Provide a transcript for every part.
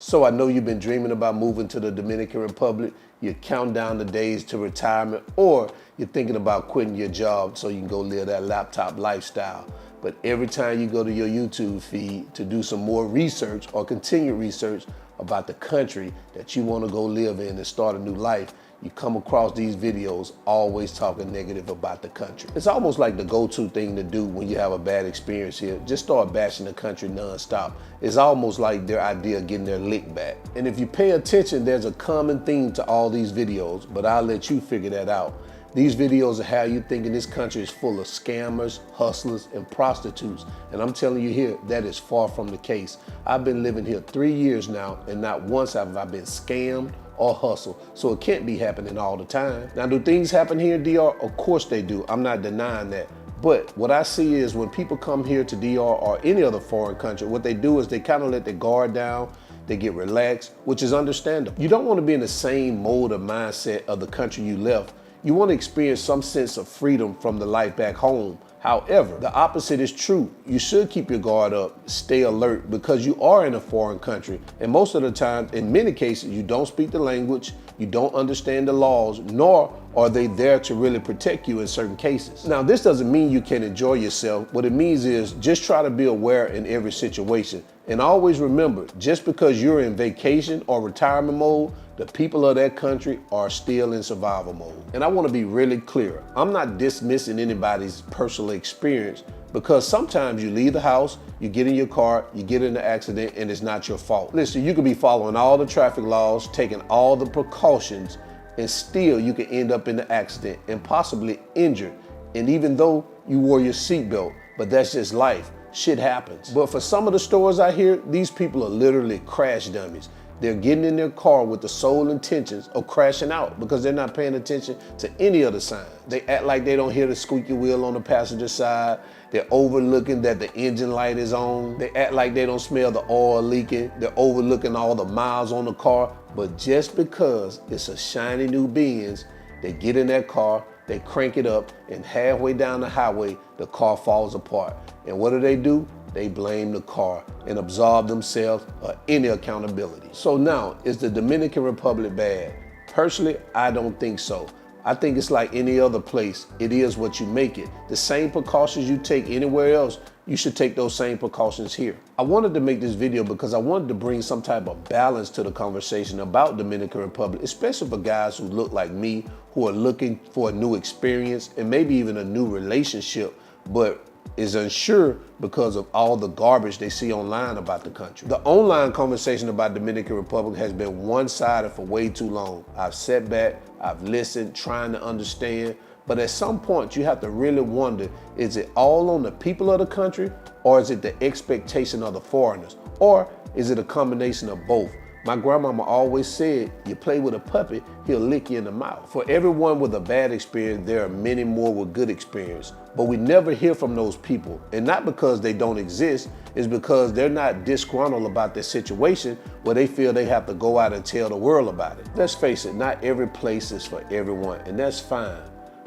So I know you've been dreaming about moving to the Dominican Republic. You're counting down the days to retirement, or you're thinking about quitting your job so you can go live that laptop lifestyle. But every time you go to your YouTube feed to do some more research or continue research about the country that you want to go live in and start a new life, you come across these videos always talking negative about the country. It's almost like the go-to thing to do when you have a bad experience here. Just start bashing the country nonstop. It's almost like their idea of getting their lick back. And if you pay attention, there's a common theme to all these videos, but I'll let you figure that out. These videos are how you thinking this country is full of scammers, hustlers, and prostitutes. And I'm telling you here, that is far from the case. I've been living here 3 years now, and not once have I been scammed or hustled. So it can't be happening all the time. Now, do things happen here in DR? Of course they do. I'm not denying that. But what I see is when people come here to DR or any other foreign country, what they do is they kind of let their guard down. They get relaxed, which is understandable. You don't want to be in the same mode or mindset of the country you left. You want to experience some sense of freedom from the life back home. However, the opposite is true. You should keep your guard up, stay alert, because you are in a foreign country. And most of the time, in many cases, you don't speak the language, you don't understand the laws, nor are they there to really protect you in certain cases. Now, this doesn't mean you can enjoy yourself. What it means is just try to be aware in every situation. And always remember, just because you're in vacation or retirement mode, the people of that country are still in survival mode. And I want to be really clear. I'm not dismissing anybody's personal experience, because sometimes you leave the house, you get in your car, you get in an accident, and it's not your fault. Listen, you could be following all the traffic laws, taking all the precautions, and still you could end up in the accident and possibly injured. And even though you wore your seatbelt, but that's just life. Shit happens. But for some of the stories I hear, these people are literally crash dummies. They're getting in their car with the sole intentions of crashing out because they're not paying attention to any of the signs. They act like they don't hear the squeaky wheel on the passenger side. They're overlooking that the engine light is on. They act like they don't smell the oil leaking. They're overlooking all the miles on the car. But just because it's a shiny new Benz, they get in that car, they crank it up, and halfway down the highway, the car falls apart. And what do? They blame the car and absolve themselves of any accountability. So now, is the Dominican Republic bad? Personally, I don't think so. I think it's like any other place. It is what you make it. The same precautions you take anywhere else, you should take those same precautions here. I wanted to make this video because I wanted to bring some type of balance to the conversation about Dominican Republic, especially for guys who look like me, who are looking for a new experience and maybe even a new relationship, but is unsure because of all the garbage they see online about the country. The online conversation about Dominican Republic has been one-sided for way too long. I've sat back, I've listened, trying to understand, but at some point you have to really wonder, is it all on the people of the country, or is it the expectation of the foreigners, or is it a combination of both? My grandmama always said, you play with a puppy, he'll lick you in the mouth. For everyone with a bad experience, there are many more with good experience. But we never hear from those people. And not because they don't exist, it's because they're not disgruntled about their situation where they feel they have to go out and tell the world about it. Let's face it, not every place is for everyone, and that's fine.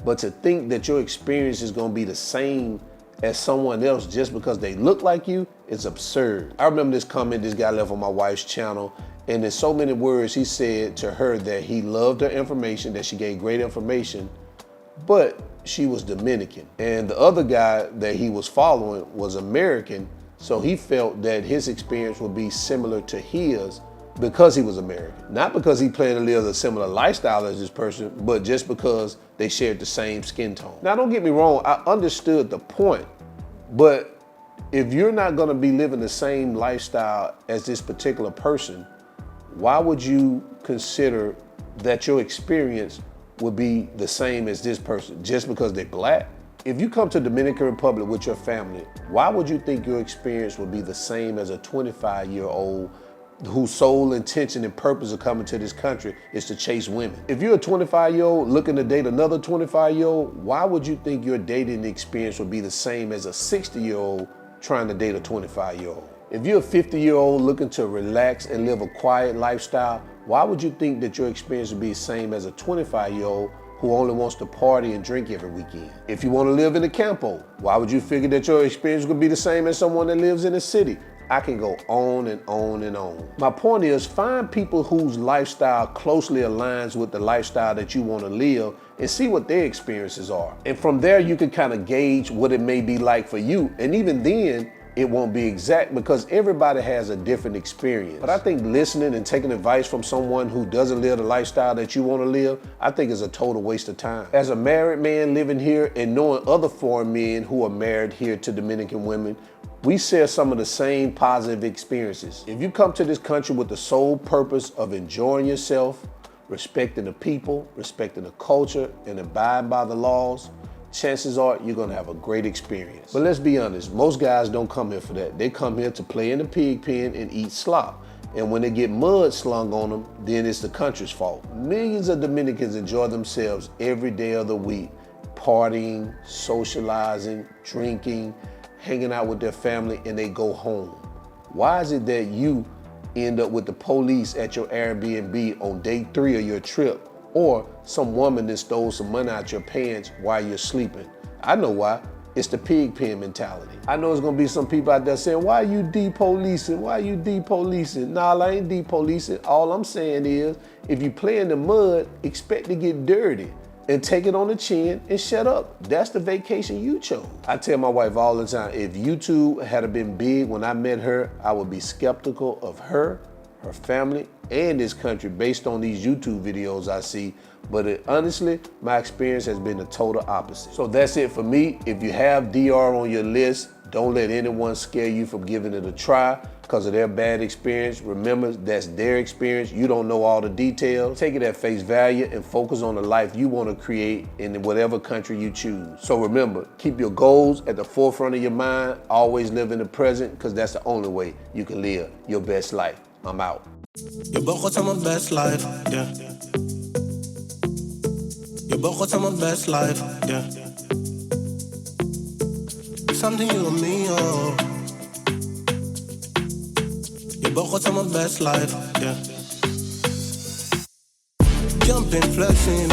But to think that your experience is gonna be the same as someone else just because they look like you is absurd. I remember this comment this guy left on my wife's channel, and in so many words, he said to her that he loved her information, that she gave great information, but she was Dominican. And the other guy that he was following was American, so he felt that his experience would be similar to his because he was American. Not because he planned to live a similar lifestyle as this person, but just because they shared the same skin tone. Now, don't get me wrong, I understood the point, but if you're not gonna be living the same lifestyle as this particular person, why would you consider that your experience would be the same as this person just because they're black? If you come to Dominican Republic with your family, why would you think your experience would be the same as a 25-year-old whose sole intention and purpose of coming to this country is to chase women? If you're a 25-year-old looking to date another 25-year-old, why would you think your dating experience would be the same as a 60-year-old trying to date a 25-year-old? If you're a 50-year-old looking to relax and live a quiet lifestyle, why would you think that your experience would be the same as a 25-year-old who only wants to party and drink every weekend? If you want to live in the campo, why would you figure that your experience would be the same as someone that lives in the city? I can go on and on and on. My point is, find people whose lifestyle closely aligns with the lifestyle that you want to live and see what their experiences are. And from there, you can kind of gauge what it may be like for you. And even then, it won't be exact because everybody has a different experience. But I think listening and taking advice from someone who doesn't live the lifestyle that you want to live, I think is a total waste of time. As a married man living here and knowing other foreign men who are married here to Dominican women, we share some of the same positive experiences. If you come to this country with the sole purpose of enjoying yourself, respecting the people, respecting the culture, and abiding by the laws, chances are you're gonna have a great experience. But let's be honest, most guys don't come here for that. They come here to play in the pig pen and eat slop. And when they get mud slung on them, then it's the country's fault. Millions of Dominicans enjoy themselves every day of the week, partying, socializing, drinking, hanging out with their family, and they go home. Why is it that you end up with the police at your Airbnb on day 3 of your trip, or some woman that stole some money out your pants while you're sleeping? I know why. It's the pig pen mentality. I know there's gonna be some people out there saying, why are you depolicing? Why are you depolicing? Nah, I ain't depolicing. All I'm saying is, if you play in the mud, expect to get dirty and take it on the chin and shut up. That's the vacation you chose. I tell my wife all the time, if YouTube had been big when I met her, I would be skeptical of her family, and this country based on these YouTube videos I see. But honestly, my experience has been the total opposite. So that's it for me. If you have DR on your list, don't let anyone scare you from giving it a try because of their bad experience. Remember, that's their experience. You don't know all the details. Take it at face value and focus on the life you want to create in whatever country you choose. So remember, keep your goals at the forefront of your mind. Always live in the present because that's the only way you can live your best life. I'm out. Je begon aan mijn best life, yeah. Je begon aan mijn best life, yeah. Something you and me, oh. Je begon aan mijn best life, yeah. Jumping, flexing,